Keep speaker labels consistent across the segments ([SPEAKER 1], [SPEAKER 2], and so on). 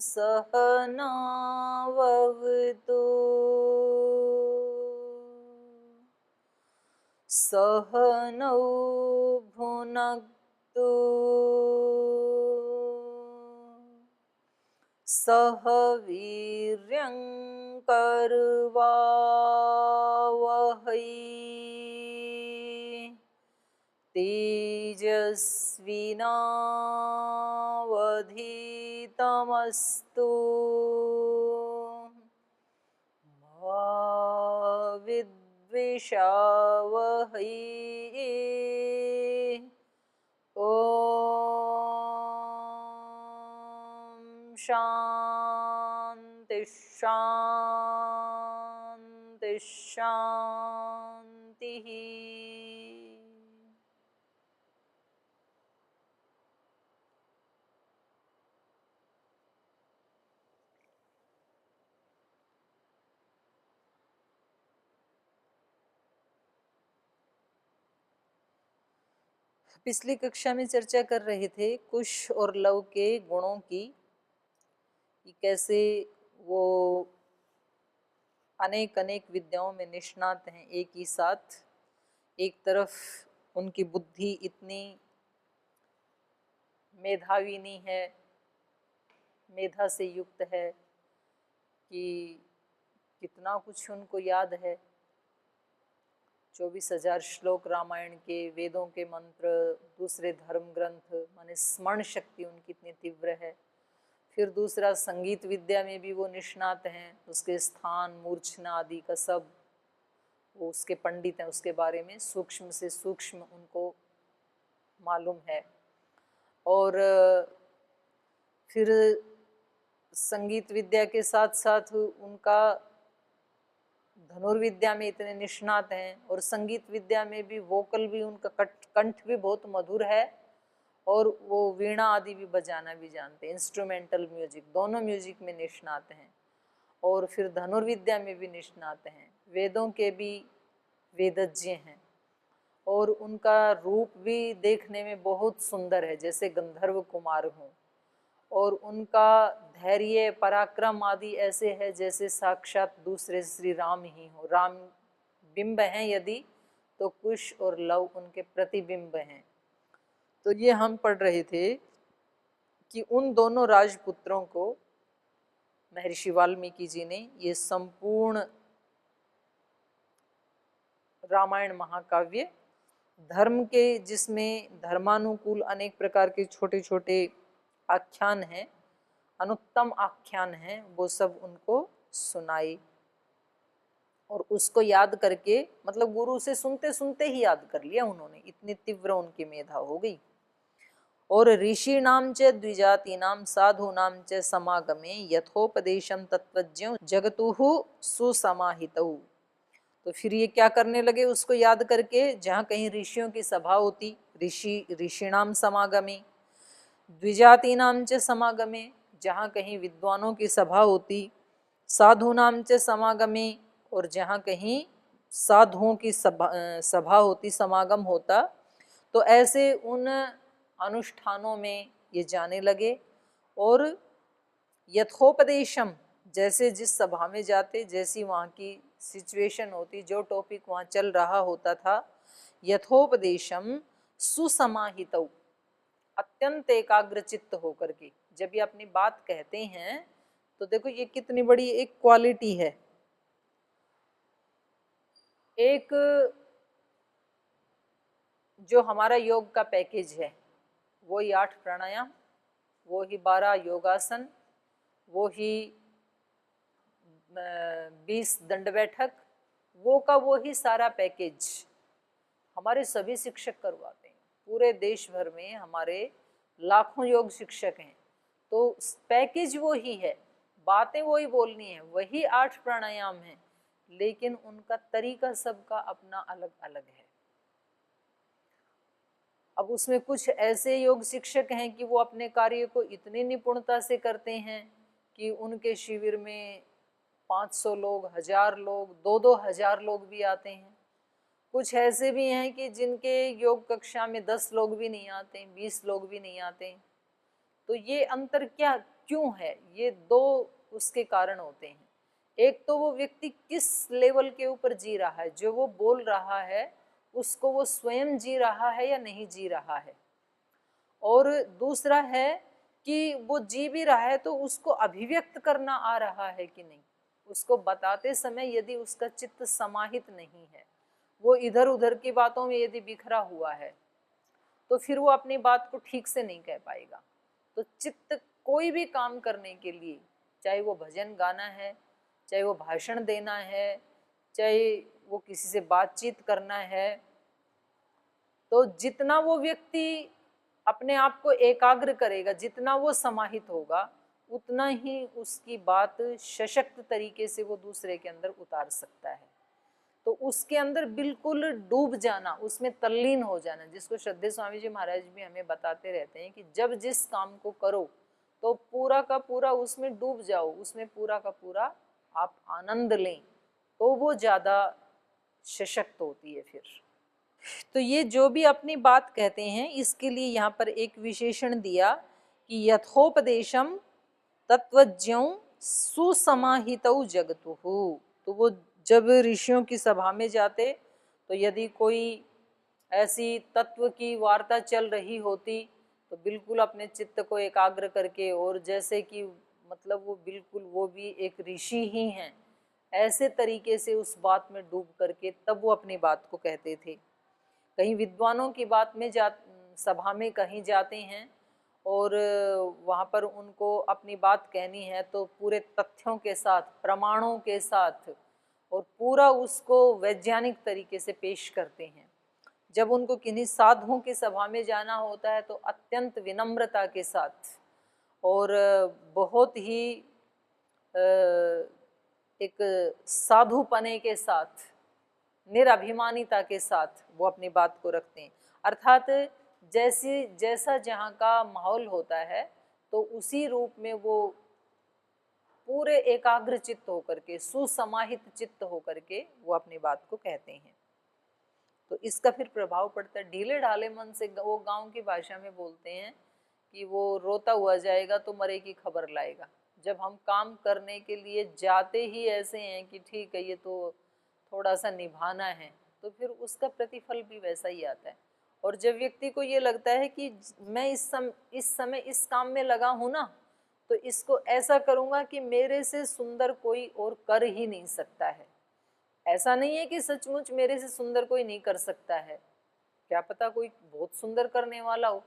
[SPEAKER 1] सहनाववतु सहनौ भुनक्तु सह वीर्यं करवावहै तेजस्विनावधीतमस्तु मा विद्विषावहै ॐ शान्ति शान्ति शान्तिः। पिछली कक्षा में चर्चा कर रहे थे कुश और लव के गुणों की, कि कैसे वो अनेक अनेक विद्याओं में निष्णात हैं एक ही साथ। एक तरफ उनकी बुद्धि इतनी मेधाविनी है, मेधा से युक्त है कि कितना कुछ उनको याद है। 24,000 श्लोक रामायण के, वेदों के मंत्र, दूसरे धर्म ग्रंथ, माने स्मरण शक्ति उनकी इतनी तीव्र है। फिर दूसरा, संगीत विद्या में भी वो निष्णात हैं, उसके स्थान, मूर्छना आदि का सब वो उसके पंडित हैं, उसके बारे में सूक्ष्म से सूक्ष्म उनको मालूम है। और फिर संगीत विद्या के साथ साथ उनका धनुर्विद्या में इतने निष्णात हैं, और संगीत विद्या में भी वोकल भी उनका कंठ भी बहुत मधुर है, और वो वीणा आदि भी बजाना भी जानते हैं, इंस्ट्रूमेंटल म्यूजिक, दोनों म्यूजिक में निष्णात हैं। और फिर धनुर्विद्या में भी निष्णात हैं, वेदों के भी वेदज्ञ हैं, और उनका रूप भी देखने में बहुत सुंदर है, जैसे गंधर्व कुमार हों, और उनका धैर्य पराक्रम आदि ऐसे है जैसे साक्षात दूसरे श्री राम ही हो। राम बिंब हैं यदि, तो कुश और लव उनके प्रतिबिंब हैं। तो ये हम पढ़ रहे थे कि उन दोनों राजपुत्रों को महर्षि वाल्मीकि जी ने ये संपूर्ण रामायण महाकाव्य धर्म के, जिसमें धर्मानुकूल अनेक प्रकार के छोटे छोटे आख्यान हैं, अनुत्तम आख्यान हैं, वो सब उनको सुनाई। और उसको याद करके, मतलब गुरु से सुनते सुनते ही याद कर लिया उन्होंने, इतनी तीव्र उनकी मेधा हो गई। और ऋषीणाम च द्विजातीनाम साधूनाम च समागमे यथोपदेशम तत्वज्ञो जगतुः सुसमाहितौ। तो फिर ये क्या करने लगे, उसको याद करके, जहाँ कहीं ऋषियों की सभा होती, ऋषिणाम समागमे, द्विजातीनाम च समागमे, जहाँ कहीं विद्वानों की सभा होती, साधूनाम च समागमे, और जहाँ कहीं साधुओं की सभा होती, समागम होता, तो ऐसे उन अनुष्ठानों में ये जाने लगे। और यथोपदेशम, जैसे जिस सभा में जाते, जैसी वहाँ की सिचुएशन होती, जो टॉपिक वहाँ चल रहा होता था, यथोपदेशम सुसमाहितौ, अत्यंत एकाग्रचित्त होकर के जब ये अपनी बात कहते हैं, तो देखो ये कितनी बड़ी एक क्वालिटी है। एक जो हमारा योग का पैकेज है, वो ही 8 प्राणायाम, वो ही 12 योगासन, वो ही 20 दंड बैठक, वो का वो ही सारा पैकेज हमारे सभी शिक्षक करवाते हैं। पूरे देश भर में हमारे लाखों योग शिक्षक हैं, तो पैकेज वो ही है, बातें वही बोलनी है, वही 8 प्राणायाम हैं, लेकिन उनका तरीका सबका अपना अलग अलग है। अब उसमें कुछ ऐसे योग शिक्षक हैं कि वो अपने कार्य को इतनी निपुणता से करते हैं कि उनके शिविर में 500 लोग, 1000 लोग, 2-2 हजार लोग भी आते हैं। कुछ ऐसे भी हैं कि जिनके योग कक्षा में 10 लोग भी नहीं आते, 20 लोग भी नहीं आते। तो ये अंतर क्या क्यों है, ये दो उसके कारण होते हैं। एक तो वो व्यक्ति किस लेवल के ऊपर जी रहा है, जो वो बोल रहा है उसको वो स्वयं जी रहा है या नहीं जी रहा है, और दूसरा है कि वो जी भी रहा है तो उसको अभिव्यक्त करना आ रहा है कि नहीं, उसको बताते समय यदि उसका चित्त समाहित नहीं है, वो इधर उधर की बातों में यदि बिखरा हुआ है, तो फिर वो अपनी बात को ठीक से नहीं कह पाएगा। तो चित्त कोई भी काम करने के लिए, चाहे वो भजन गाना है, चाहे वो भाषण देना है, चाहे वो किसी से बातचीत करना है, तो जितना वो व्यक्ति अपने आप को एकाग्र करेगा, जितना वो समाहित होगा, उतना ही उसकी बात सशक्त तरीके से वो दूसरे के अंदर उतार सकता है। तो उसके अंदर बिल्कुल डूब जाना, उसमें तल्लीन हो जाना, जिसको श्रद्धेय स्वामी जी महाराज भी हमें बताते रहते हैं कि जब जिस काम को करो तो पूरा का पूरा उसमें डूब जाओ, उसमें पूरा का पूरा आप आनंद लें, तो वो ज़्यादा सशक्त होती है फिर। तो ये जो भी अपनी बात कहते हैं, इसके लिए यहाँ पर एक विशेषण दिया कि यथोपदेशम तत्वज्ञों सुसमाहितौ जगतुहु। तो वो जब ऋषियों की सभा में जाते, तो यदि कोई ऐसी तत्व की वार्ता चल रही होती, तो बिल्कुल अपने चित्त को एकाग्र करके, और जैसे कि मतलब वो बिल्कुल वो भी एक ऋषि ही हैं, ऐसे तरीके से उस बात में डूब करके तब वो अपनी बात को कहते थे। कहीं विद्वानों की बात में सभा में कहीं जाते हैं और वहाँ पर उनको अपनी बात कहनी है, तो पूरे तथ्यों के साथ, प्रमाणों के साथ, और पूरा उसको वैज्ञानिक तरीके से पेश करते हैं। जब उनको किन्हीं साधुओं की सभा में जाना होता है, तो अत्यंत विनम्रता के साथ और बहुत ही एक साधुपने के साथ, निरभिमानिता के साथ वो अपनी बात को रखते हैं। अर्थात जैसा जहाँ का माहौल होता है, तो उसी रूप में वो पूरे एकाग्र चित्त होकर के, सुसमाहित चित्त होकर के वो अपनी बात को कहते हैं। तो इसका फिर प्रभाव पड़ता है। ढीले ढाले मन से, वो गांव की भाषा में बोलते हैं कि वो रोता हुआ जाएगा तो मरे की खबर लाएगा। जब हम काम करने के लिए जाते ही ऐसे हैं कि ठीक है ये तो थोड़ा सा निभाना है, तो फिर उसका प्रतिफल भी वैसा ही आता है। और जब व्यक्ति को ये लगता है कि मैं इस समय इस काम में लगा हूँ ना, तो इसको ऐसा करूँगा कि मेरे से सुंदर कोई और कर ही नहीं सकता है। ऐसा नहीं है कि सचमुच मेरे से सुंदर कोई नहीं कर सकता है, क्या पता कोई बहुत सुंदर करने वाला हो,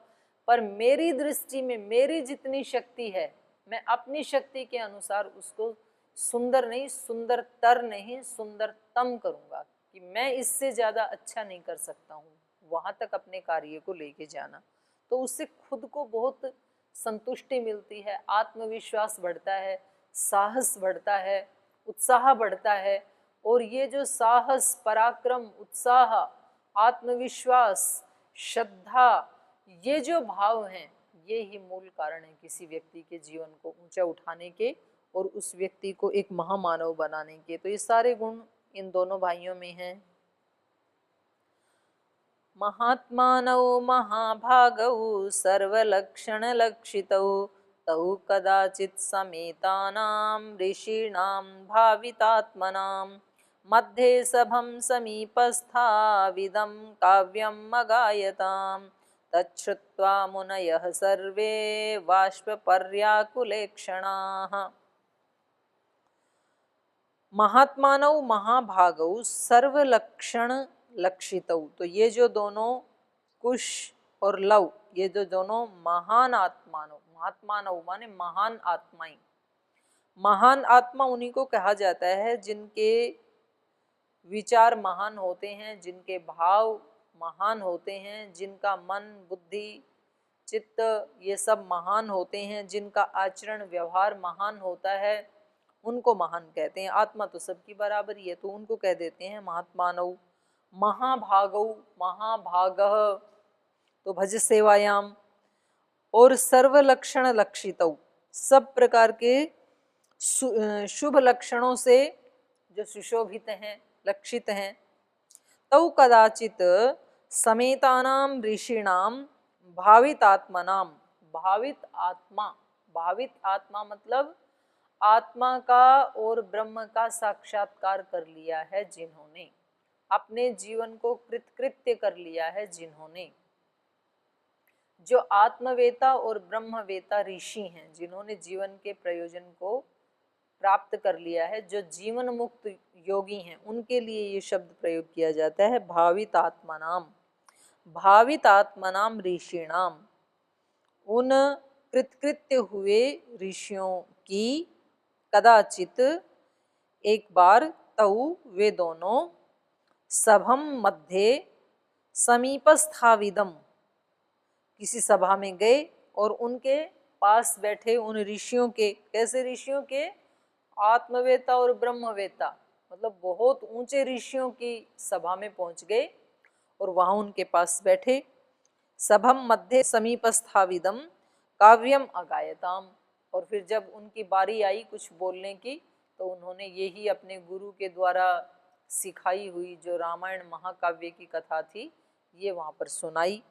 [SPEAKER 1] पर मेरी दृष्टि में मेरी जितनी शक्ति है, मैं अपनी शक्ति के अनुसार उसको सुंदर नहीं, सुंदरतर नहीं, सुंदरतम करूँगा, कि मैं इससे ज़्यादा अच्छा नहीं कर सकता हूँ, वहाँ तक अपने कार्य को लेके जाना। तो उससे खुद को बहुत संतुष्टि मिलती है, आत्मविश्वास बढ़ता है, साहस बढ़ता है, उत्साह बढ़ता है। और ये जो साहस, पराक्रम, उत्साह, आत्मविश्वास, श्रद्धा, ये जो भाव हैं, ये ही मूल कारण है किसी व्यक्ति के जीवन को ऊंचा उठाने के और उस व्यक्ति को एक महामानव बनाने के। तो ये सारे गुण इन दोनों भाइयों में हैं। महात्मानौ महाभागौ सर्वलक्षण लक्षितौ तौ कदाचित् समेतानां ऋषीणां भावितात्मनां मध्ये सभं समीपस्थाविदं काव्यम् अगायतां तच्छ्रुत्वा मुनयः सर्वे बाष्पपर्याकुलेक्षणाः। महात्मानौ महाभागौ सर्वलक्षण लक्षितौ। तो ये जो दोनों कुश और लव, ये जो दोनों महान आत्मानव, महात्मानव माने महान आत्माएं, महान आत्मा उन्हीं को कहा जाता है जिनके विचार महान होते हैं, जिनके भाव महान होते हैं, जिनका मन, बुद्धि, चित्त ये सब महान होते हैं, जिनका आचरण व्यवहार महान होता है, उनको महान कहते हैं। आत्मा तो सबकी बराबर ही है, तो उनको कह देते हैं महात्मानव। महाभागौ, महाभागः तो भज सेवायाम, और सर्वलक्षण लक्षितौ, सब प्रकार के शुभ लक्षणों से जो सुशोभित हैं, लक्षित हैं। तौ कदाचित समेतानाम ऋषिणाम भावित आत्मनाम, भावित आत्मा, भावित आत्मा मतलब आत्मा का और ब्रह्म का साक्षात्कार कर लिया है जिन्होंने, अपने जीवन को कृतकृत्य कर लिया है जिन्होंने, जो आत्मवेता और ब्रह्मवेता ऋषि हैं, जिन्होंने जीवन के प्रयोजन को प्राप्त कर लिया है, जो जीवन मुक्त योगी हैं, उनके लिए ये शब्द प्रयोग किया जाता है भावित आत्मनाम। भावित आत्मनाम ऋषिणाम, उन कृतकृत्य हुए ऋषियों की कदाचित एक बार तऊ वे दोनों सभम मध्य समीपस्थाविदम, किसी सभा में गए और उनके पास बैठे उन ऋषियों के, कैसे ऋषियों के, आत्मवेता और ब्रह्मवेता, मतलब बहुत ऊंचे ऋषियों की सभा में पहुंच गए और वहां उनके पास बैठे। सभम मध्य समीपस्थाविदम काव्यम अगायताम, और फिर जब उनकी बारी आई कुछ बोलने की तो उन्होंने यही अपने गुरु के द्वारा सिखाई हुई जो रामायण महाकाव्य की कथा थी ये वहाँ पर सुनाई,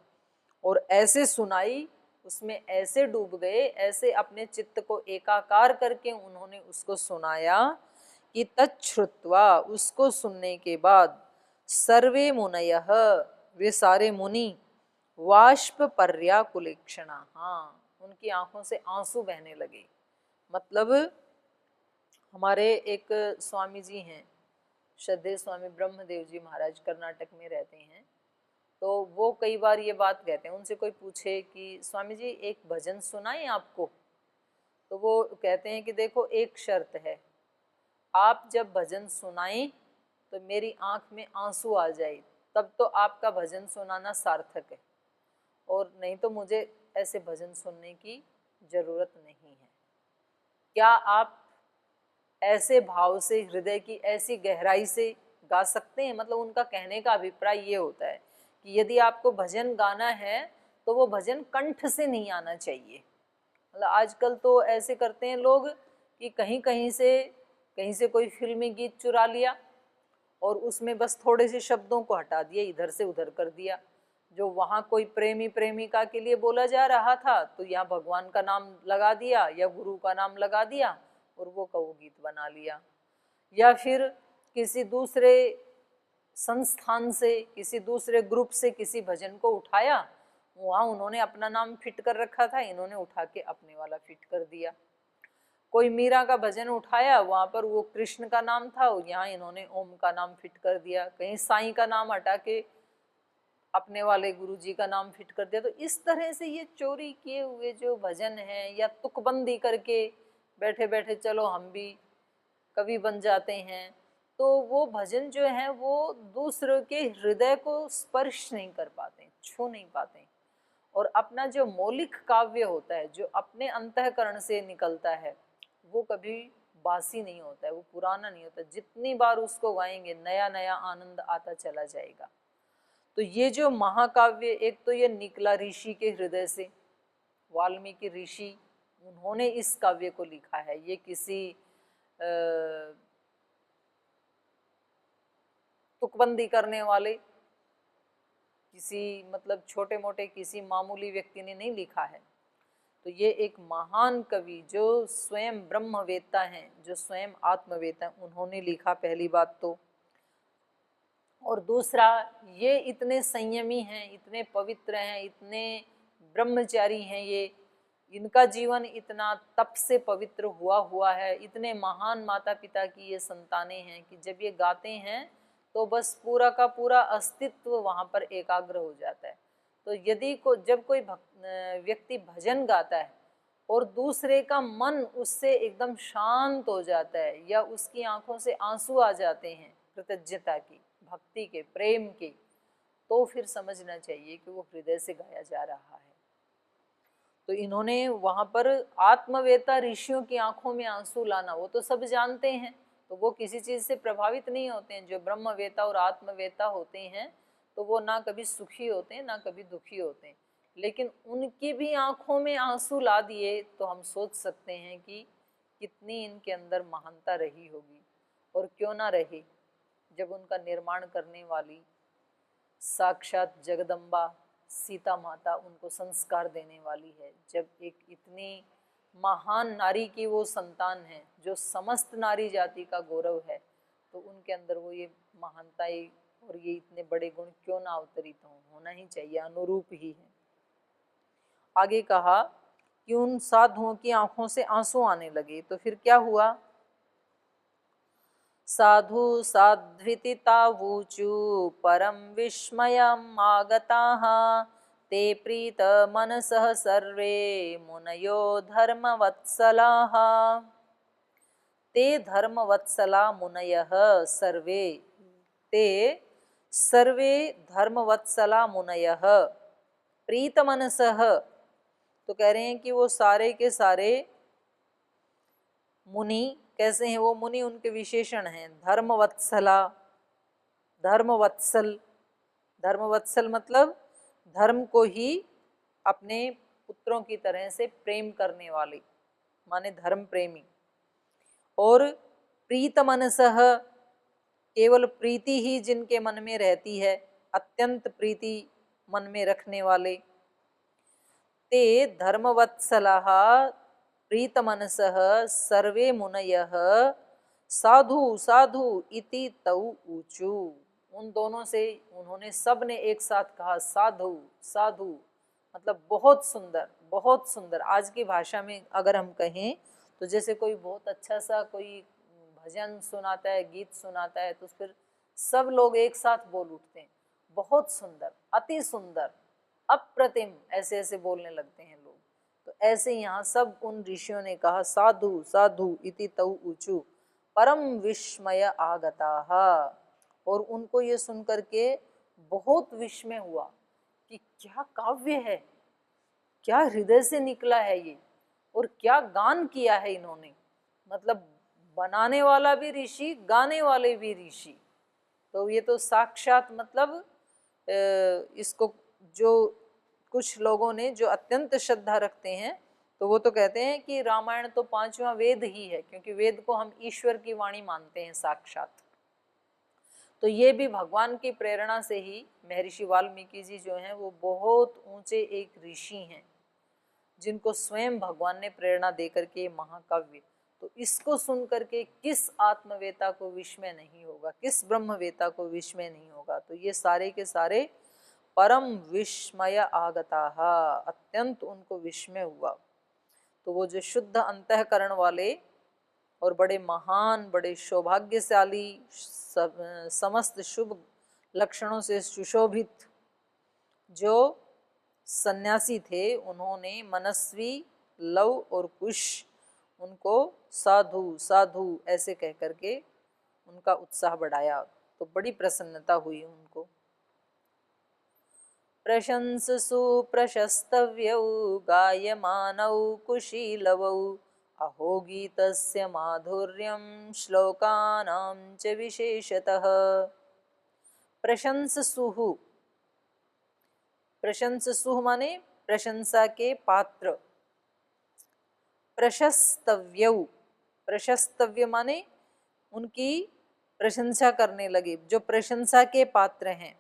[SPEAKER 1] और ऐसे सुनाई, उसमें ऐसे डूब गए, ऐसे अपने चित्त को एकाकार करके उन्होंने उसको सुनाया कि तच्छ्रुत्वा, उसको सुनने के बाद सर्वे मुनयः, वे सारे मुनि, वाष्प पर्याकुलेक्षणा, हाँ, उनकी आंखों से आंसू बहने लगे। मतलब हमारे एक स्वामी जी हैं, श्रद्धेय स्वामी ब्रह्मदेव जी महाराज, कर्नाटक में रहते हैं, तो वो कई बार ये बात कहते हैं, उनसे कोई पूछे कि स्वामी जी एक भजन सुनाएं आपको, तो वो कहते हैं कि देखो एक शर्त है, आप जब भजन सुनाएं तो मेरी आंख में आंसू आ जाए, तब तो आपका भजन सुनाना सार्थक है, और नहीं तो मुझे ऐसे भजन सुनने की जरूरत नहीं है। क्या आप ऐसे भाव से, हृदय की ऐसी गहराई से गा सकते हैं? मतलब उनका कहने का अभिप्राय ये होता है कि यदि आपको भजन गाना है तो वो भजन कंठ से नहीं आना चाहिए। मतलब आजकल तो ऐसे करते हैं लोग कि कहीं से कोई फिल्मी गीत चुरा लिया और उसमें बस थोड़े से शब्दों को हटा दिया, इधर से उधर कर दिया, जो वहाँ कोई प्रेमी प्रेमिका के लिए बोला जा रहा था तो यहाँ भगवान का नाम लगा दिया या गुरु का नाम लगा दिया और वो का वो गीत बना लिया। या फिर किसी दूसरे संस्थान से, किसी दूसरे ग्रुप से किसी भजन को उठाया, वहाँ उन्होंने अपना नाम फिट कर रखा था, इन्होंने उठा के अपने वाला फिट कर दिया। कोई मीरा का भजन उठाया, वहाँ पर वो कृष्ण का नाम था, यहाँ इन्होंने ओम का नाम फिट कर दिया। कहीं साईं का नाम हटा के अपने वाले गुरु जी का नाम फिट कर दिया। तो इस तरह से ये चोरी किए हुए जो भजन हैं, या तुकबंदी करके बैठे बैठे चलो हम भी कवि बन जाते हैं, तो वो भजन जो है वो दूसरों के हृदय को स्पर्श नहीं कर पाते, छू नहीं पाते, और अपना जो मौलिक काव्य होता है, जो अपने अंतःकरण से निकलता है, वो कभी बासी नहीं होता है, वो पुराना नहीं होता। जितनी बार उसको गाएंगे नया नया आनंद आता चला जाएगा। तो ये जो महाकाव्य, एक तो ये निकला ऋषि के हृदय से, वाल्मीकि ऋषि, उन्होंने इस काव्य को लिखा है। ये किसी तुकबंदी करने वाले, किसी मतलब छोटे मोटे किसी मामूली व्यक्ति ने नहीं लिखा है। तो ये एक महान कवि जो स्वयं ब्रह्मवेत्ता हैं, जो स्वयं आत्मवेत्ता हैं, उन्होंने लिखा, पहली बात तो। और दूसरा, ये इतने संयमी हैं, इतने पवित्र हैं, इतने ब्रह्मचारी हैं, ये इनका जीवन इतना तप से पवित्र हुआ है, इतने महान माता पिता की ये संतानें हैं कि जब ये गाते हैं तो बस पूरा का पूरा अस्तित्व वहाँ पर एकाग्र हो जाता है। तो यदि जब कोई व्यक्ति भजन गाता है और दूसरे का मन उससे एकदम शांत हो जाता है, या उसकी आंखों से आंसू आ जाते हैं कृतज्ञता की, भक्ति के, प्रेम के, तो फिर समझना चाहिए कि वो हृदय से गाया जा रहा है। तो इन्होंने वहाँ पर आत्मवेता ऋषियों की आंखों में आंसू लाना, वो तो सब जानते हैं, तो वो किसी चीज़ से प्रभावित नहीं होते हैं। जो ब्रह्मवेता और आत्मवेता होते हैं तो वो ना कभी सुखी होते हैं ना कभी दुखी होते हैं, लेकिन उनकी भी आंखों में आंसू ला दिए तो हम सोच सकते हैं कि कितनी इनके अंदर महानता रही होगी। और क्यों ना रही, जब उनका निर्माण करने वाली साक्षात जगदम्बा सीता माता उनको संस्कार देने वाली है, जब एक इतनी महान नारी की वो संतान है जो समस्त नारी जाति का गौरव है, तो उनके अंदर वो ये महानता और ये इतने बड़े गुण क्यों ना अवतरित हो, होना ही चाहिए, अनुरूप ही है। आगे कहा कि उन साधुओं की आंखों से आंसू आने लगे, तो फिर क्या हुआ? साधु साध्विति तावूचु परम विस्मयम् आगताः ते प्रीत मनसः सर्वे मुनयो धर्मवत्सलाः। ते धर्मवत्सला मुनयः सर्वे, ते सर्वे धर्मवत्सला मुनयः प्रीत मनसः, तो कह रहे हैं कि वो सारे के सारे मुनि कैसे हैं? वो मुनि उनके विशेषण हैं। धर्मवत्सला, धर्मवत्सल, धर्मवत्सल मतलब धर्म को ही अपने पुत्रों की तरह से प्रेम करने वाले, माने धर्म प्रेमी। और प्रीत मनसः, केवल प्रीति ही जिनके मन में रहती है, अत्यंत प्रीति मन में रखने वाले। ते धर्मवत्सलाः प्रीत मनसः सर्वे मुनयः साधु साधु इति तौ ऊचु। उन दोनों से उन्होंने सब ने एक साथ कहा साधु साधु, मतलब बहुत सुंदर बहुत सुंदर। आज की भाषा में अगर हम कहें तो जैसे कोई बहुत अच्छा सा कोई भजन सुनाता है, गीत सुनाता है, तो फिर सब लोग एक साथ बोल उठते हैं, बहुत सुंदर, अति सुंदर, अप्रतिम, ऐसे ऐसे बोलने लगते हैं लोग। तो ऐसे यहाँ सब उन ऋषियों ने कहा साधु साधु इति तौ ऊचु परम विस्मय आगताः, और उनको ये सुन करके बहुत विस्मय हुआ कि क्या काव्य है, क्या हृदय से निकला है ये, और क्या गान किया है इन्होंने। मतलब बनाने वाला भी ऋषि, गाने वाले भी ऋषि। तो ये तो साक्षात मतलब इसको जो कुछ लोगों ने जो अत्यंत श्रद्धा रखते हैं, तो वो तो कहते हैं कि रामायण तो पांचवा वेद ही है, क्योंकि वेद को हम ईश्वर की वाणी मानते हैं साक्षात। तो ये भी भगवान की प्रेरणा से ही, महर्षि वाल्मीकि जी जो हैं वो बहुत ऊंचे एक ऋषि हैं, जिनको स्वयं भगवान ने प्रेरणा दे करके महाकाव्य। तो इसको सुन करके किस आत्मवेता को विस्मय नहीं होगा, किस ब्रह्मवेता को विस्मय नहीं होगा। तो ये सारे के सारे परम विस्मय आगताः, अत्यंत उनको विस्मय हुआ। तो वो जो शुद्ध अंतःकरण वाले और बड़े महान, बड़े सौभाग्यशाली, समस्त शुभ लक्षणों से सुशोभित जो सन्यासी थे, उन्होंने मनस्वी, लव और कुश उनको साधु साधु ऐसे कह करके उनका उत्साह बढ़ाया। तो बड़ी प्रसन्नता हुई उनको। प्रशंससु प्रशस्तव्यौ गायमानौ कुशीलवौ अहो गीतस्य माधुर्यं श्लोकानां च विशेषतः। प्रशंससुः, प्रशंससुः माने प्रशंसा के पात्र। प्रशस्तव्यौ, प्रशस्तव्य माने उनकी प्रशंसा करने लगे, जो प्रशंसा के पात्र हैं।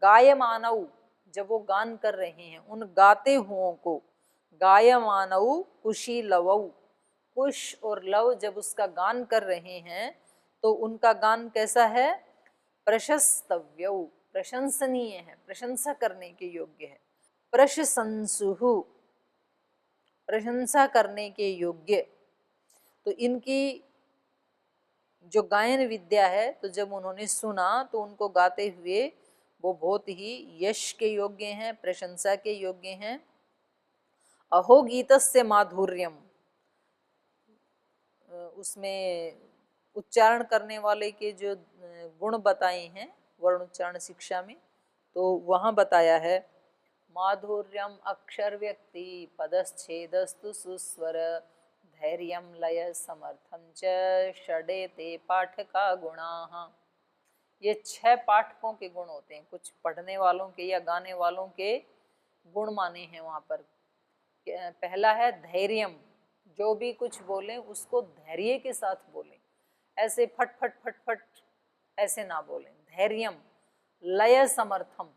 [SPEAKER 1] गायमानौ, जब वो गान कर रहे हैं, उन गाते हुओं को। गायमानौ कुशीलवौ, कुश और लव जब उसका गान कर रहे हैं तो उनका गान कैसा है? प्रशस्तव्यौ, प्रशंसनीय है, प्रशंसा करने के योग्य है। प्रशंसुहु, प्रशंसा करने के योग्य। तो इनकी जो गायन विद्या है, तो जब उन्होंने सुना तो उनको गाते हुए वो बहुत ही यश के योग्य हैं, प्रशंसा के योग्य हैं। अहो गीतस्य माधुर्यम, उसमें उच्चारण करने वाले के जो गुण बताए हैं वर्ण उच्चारण शिक्षा में, तो वहाँ बताया है माधुर्यम अक्षर व्यक्ति पदच्छेदस्तु सुस्वर धैर्यम लय समर्थम च षडेते पाठका गुणाः। ये 6 पाठकों के गुण होते हैं, कुछ पढ़ने वालों के या गाने वालों के गुण माने हैं वहाँ पर। पहला है धैर्यम, जो भी कुछ बोलें उसको धैर्य के साथ बोलें, ऐसे फट फट फट फट ऐसे ना बोलें। धैर्यम, लय समर्थम,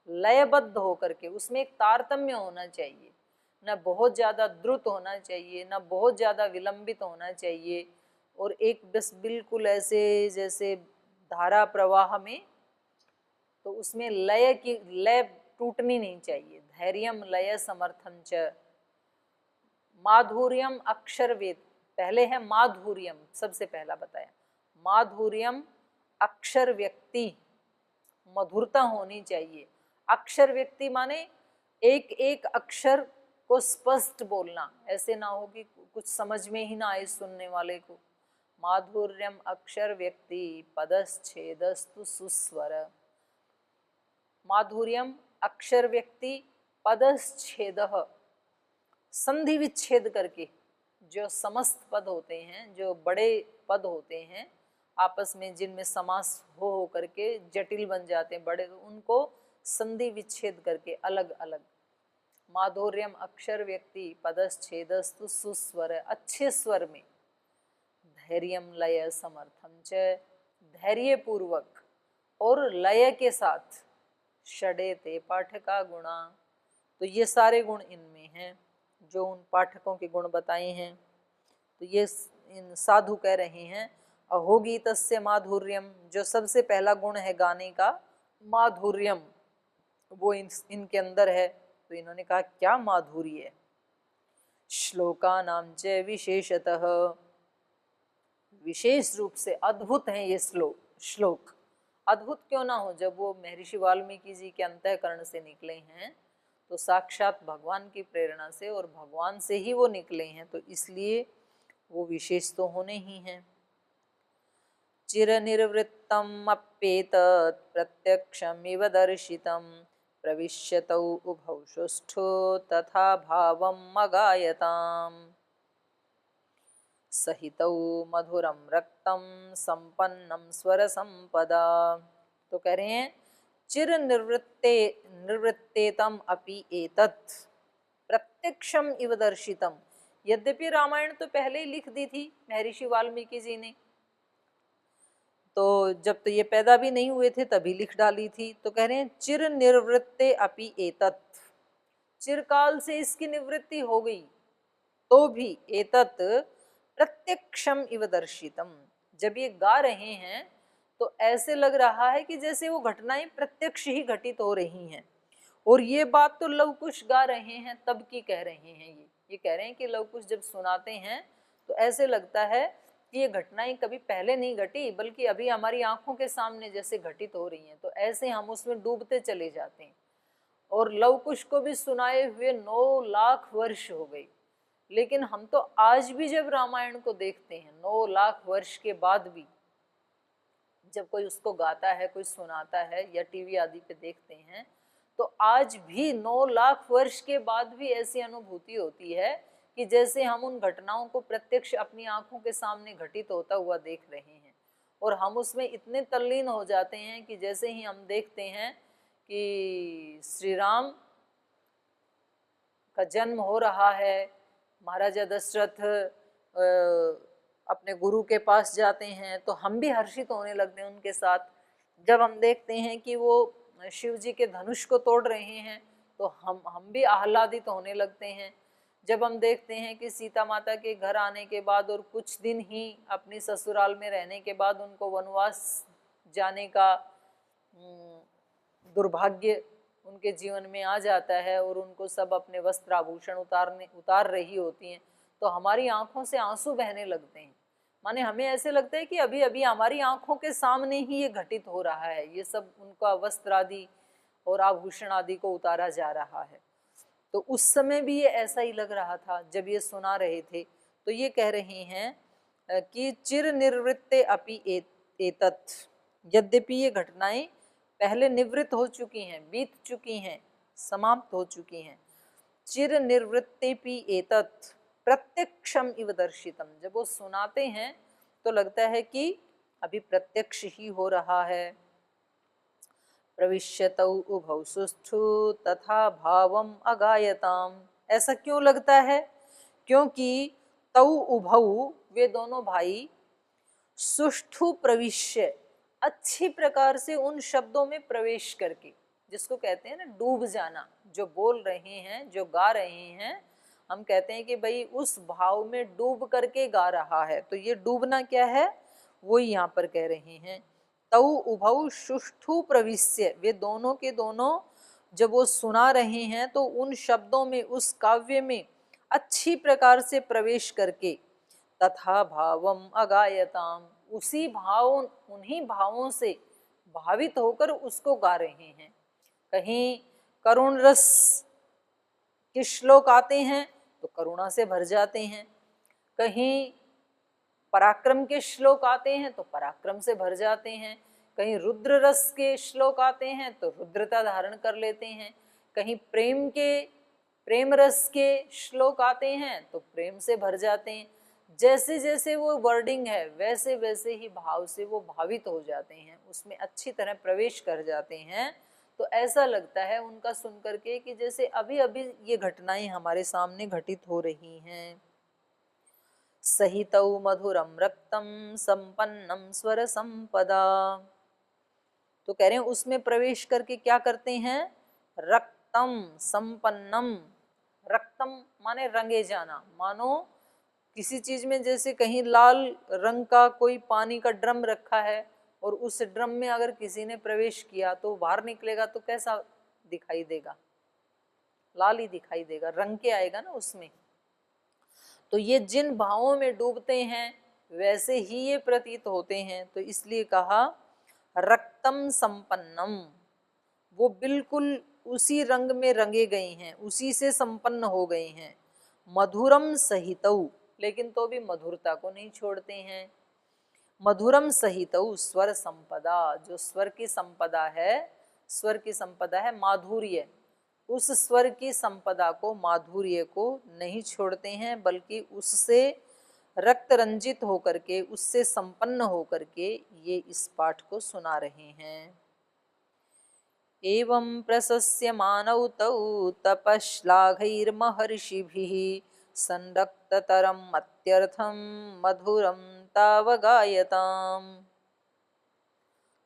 [SPEAKER 1] लयबद्ध होकर के, उसमें एक तारतम्य होना चाहिए। न बहुत ज़्यादा द्रुत होना चाहिए, न बहुत ज़्यादा विलंबित होना चाहिए, और एक बस बिल्कुल ऐसे जैसे धारा प्रवाह में, तो उसमें लय टूटनी नहीं चाहिए। धैर्यम लय समर्थम च माधुर्यम अक्षर वेद, पहले है माधुर्यम, सबसे पहला बताया माधुर्यम अक्षर व्यक्ति, मधुरता होनी चाहिए। अक्षर व्यक्ति माने एक एक अक्षर को स्पष्ट बोलना, ऐसे ना हो कि कुछ समझ में ही ना आए सुनने वाले को। माधुर्यम अक्षर व्यक्ति पदश्छेदस्तु सुस्वर, माधुर्यम अक्षर व्यक्ति पदश्छेदः, संधि विच्छेद करके जो समस्त पद होते हैं, जो बड़े पद होते हैं आपस में, जिनमें समास हो करके जटिल बन जाते हैं बड़े, उनको संधि विच्छेद करके अलग अलग। माधुर्यम अक्षर व्यक्ति पदश्छेदस्तु सुस्वर, अच्छे स्वर में। धैर्यम लय समर्थम च, धैर्य पूर्वक और लय के साथ। षडेते पाठका गुणा, तो ये सारे गुण इनमें हैं जो उन पाठकों के गुण बताए हैं। तो ये इन साधु कह रहे हैं अहोगीतस्य माधुर्यम, जो सबसे पहला गुण है गाने का माधुर्यम, वो इनके अंदर है। तो इन्होंने कहा क्या माधुर्य है। श्लोकानां च विशेषतः, विशेष रूप से अद्भुत हैं ये श्लोक। अद्भुत क्यों ना हो, जब वो महर्षि वाल्मीकि जी के अंतःकरण से निकले हैं तो साक्षात भगवान की प्रेरणा से और भगवान से ही वो निकले हैं, तो इसलिए वो विशेष तो होने ही हैं। चिरनिर्वृत्तम अप्येतत् प्रत्यक्षमिव दर्शितम् प्रविश्यतौ उभौ सुष्ठु तथा भावम् अगायताम् सहितौ मधुरम रक्तम संपन्नम स्वर संपदा। तो कह रहे हैं चिर निवृत्तेतम अपि एतत् प्रत्यक्षम इव दर्शितम। यद्यपि रामायण तो पहले ही लिख दी थी महर्षि वाल्मीकि जी ने, तो जब तो ये पैदा भी नहीं हुए थे तभी लिख डाली थी। तो कह रहे हैं चिर निर्वृत्ते अपि एतत्, चिरकाल से इसकी निवृत्ति हो गई तो भी एतत् प्रत्यक्षम इव दर्शितम, जब ये गा रहे हैं तो ऐसे लग रहा है कि जैसे वो घटनाएं प्रत्यक्ष ही घटित हो रही हैं। और ये बात तो लव कुश गा रहे हैं तब की कह रहे हैं। ये कह रहे हैं कि लव कुश जब सुनाते हैं तो ऐसे लगता है कि ये घटनाएं कभी पहले नहीं घटी, बल्कि अभी हमारी आंखों के सामने जैसे घटित हो रही हैं। तो ऐसे हम उसमें डूबते चले जाते हैं। और लव कुश को भी सुनाए हुए 9 लाख वर्ष हो गए, लेकिन हम तो आज भी जब रामायण को देखते हैं 9 लाख वर्ष के बाद भी, जब कोई उसको गाता है, कोई सुनाता है या टीवी आदि पे देखते हैं, तो आज भी 9 लाख वर्ष के बाद भी ऐसी अनुभूति होती है कि जैसे हम उन घटनाओं को प्रत्यक्ष अपनी आंखों के सामने घटित होता हुआ देख रहे हैं। और हम उसमें इतने तल्लीन हो जाते हैं कि जैसे ही हम देखते हैं कि श्री राम का जन्म हो रहा है, महाराजा दशरथ अपने गुरु के पास जाते हैं, तो हम भी हर्षित होने लगते हैं उनके साथ। जब हम देखते हैं कि वो शिव जी के धनुष को तोड़ रहे हैं तो हम भी आह्लादित होने लगते हैं। जब हम देखते हैं कि सीता माता के घर आने के बाद और कुछ दिन ही अपनी ससुराल में रहने के बाद उनको वनवास जाने का दुर्भाग्य उनके जीवन में आ जाता है और उनको सब अपने वस्त्र आभूषण उतार रही होती हैं, तो हमारी आंखों से आंसू बहने लगते हैं। माने हमें ऐसे लगता है कि अभी अभी हमारी आंखों के सामने ही ये घटित हो रहा है, ये सब उनका वस्त्र आदि और आभूषण आदि को उतारा जा रहा है। तो उस समय भी ये ऐसा ही लग रहा था जब ये सुना रहे थे। तो ये कह रहे हैं कि चिर निवृत्ते अपि एतत्, यद्यपि ये घटनाएं पहले निवृत्त हो चुकी हैं, बीत चुकी हैं, समाप्त हो चुकी हैं। चिर निवृत्तेपि एतत् प्रत्यक्षम इव दर्शितम, जब वो सुनाते हैं तो लगता है कि अभी प्रत्यक्ष ही हो रहा है। प्रविश्यतौ उभौ सुष्ठु तथा भावम अगायताम, ऐसा क्यों लगता है? क्योंकि तौ उभौ, वे दोनों भाई, सुष्ठु प्रविश्य, अच्छी प्रकार से उन शब्दों में प्रवेश करके, जिसको कहते हैं ना डूब जाना, जो बोल रहे हैं, जो गा रहे हैं, हम कहते हैं कि भाई उस भाव में डूब करके गा रहा है, तो ये डूबना क्या है वो यहाँ पर कह रहे हैं। तौ उभौ सुष्ठु प्रविश्य, वे दोनों के दोनों जब वो सुना रहे हैं तो उन शब्दों में, उस काव्य में अच्छी प्रकार से प्रवेश करके, तथा भावम अगायताम, उसी भाव, उन्हीं भावों से भावित होकर उसको गा रहे हैं। कहीं करुण रस के श्लोक आते हैं तो करुणा से भर जाते हैं, कहीं पराक्रम के श्लोक आते हैं तो पराक्रम से भर जाते हैं, कहीं रुद्र रस के श्लोक आते हैं तो रुद्रता धारण कर लेते हैं, कहीं प्रेम रस के श्लोक आते हैं तो प्रेम से भर जाते हैं। जैसे जैसे वो वर्डिंग है वैसे वैसे ही भाव से वो भावित हो जाते हैं, उसमें अच्छी तरह प्रवेश कर जाते हैं। तो ऐसा लगता है उनका सुन करके कि जैसे अभी अभी ये घटनाएं हमारे सामने घटित हो रही हैं। सहितौ मधुरम रक्तम संपन्नम स्वर संपदा, तो कह रहे हैं उसमें प्रवेश करके क्या करते हैं, रक्तम संपन्नम, रक्तम माने रंगे जाना, मानो किसी चीज में जैसे कहीं लाल रंग का कोई पानी का ड्रम रखा है और उस ड्रम में अगर किसी ने प्रवेश किया तो बाहर निकलेगा तो कैसा दिखाई देगा, लाल ही दिखाई देगा, रंग के आएगा ना उसमें। तो ये जिन भावों में डूबते हैं वैसे ही ये प्रतीत होते हैं, तो इसलिए कहा रक्तम संपन्नम, वो बिल्कुल उसी रंग में रंगे गए हैं, उसी से संपन्न हो गए हैं। मधुरम सहितौ, लेकिन तो भी मधुरता को नहीं छोड़ते हैं। मधुरम सहितौ स्वर संपदा, जो स्वर की संपदा है, स्वर की संपदा है माधुर्य, उस स्वर की संपदा को, माधुर्य को नहीं छोड़ते हैं, बल्कि उससे रक्त रंजित होकर के, उससे संपन्न होकर के ये इस पाठ को सुना रहे हैं। एवं प्रशस्यमानौ तौ तपश्लाघैर्महर्षिभिः संरक्ततरम् अत्यर्थं मधुरं तावगायताम्।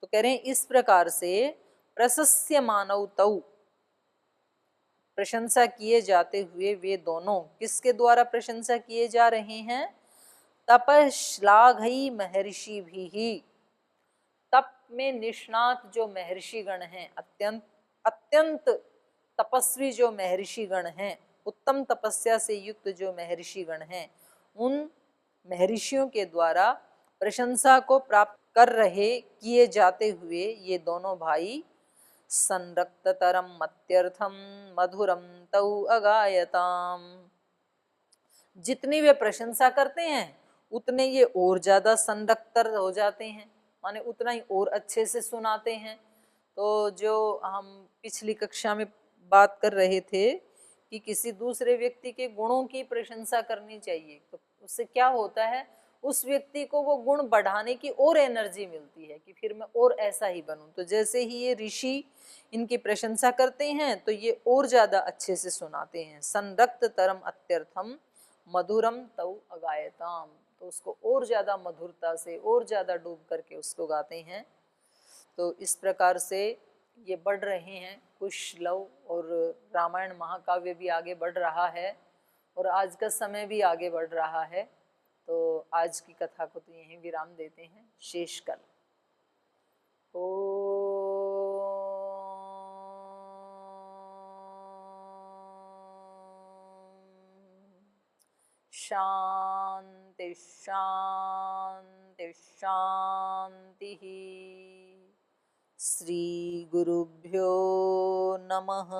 [SPEAKER 1] तो कह रहे हैं इस प्रकार से प्रशस्यमानौ तौ, प्रशंसा किए जाते हुए वे दोनों, किसके द्वारा प्रशंसा किए जा रहे हैं, तपश्लाघै महर्षिभिः, तप में निष्णात जो महर्षिगण हैं, अत्यंत तपस्वी जो महर्षिगण हैं, उत्तम तपस्या से युक्त जो महर्षिगण हैं, उन महर्षियों के द्वारा प्रशंसा को प्राप्त कर रहे, किए जाते हुए ये दोनों भाई संरक्ततरम मत्यर्थम मधुरम तौ अगायताम, जितनी वे प्रशंसा करते हैं उतने ये और ज्यादा संरक्तर हो जाते हैं, माने उतना ही और अच्छे से सुनाते हैं। तो जो हम पिछली कक्षा में बात कर रहे थे कि किसी दूसरे व्यक्ति के गुणों की प्रशंसा करनी चाहिए, तो उससे क्या होता है, उस व्यक्ति को वो गुण बढ़ाने की और एनर्जी मिलती है कि फिर मैं और ऐसा ही बनूं। तो जैसे ही ये ऋषि इनकी प्रशंसा करते हैं तो ये और ज्यादा अच्छे से सुनाते हैं। संरक्त तरम अत्यर्थम मधुरम तौ अगायताम, तो उसको और ज्यादा मधुरता से और ज्यादा डूब करके उसको गाते हैं। तो इस प्रकार से ये बढ़ रहे हैं कुशलव, और रामायण महाकाव्य भी आगे बढ़ रहा है और आज का समय भी आगे बढ़ रहा है। तो आज की कथा को तो यहीं विराम देते हैं, शेष कल। शांति शांति शांति। श्री गुरुभ्यो नमः।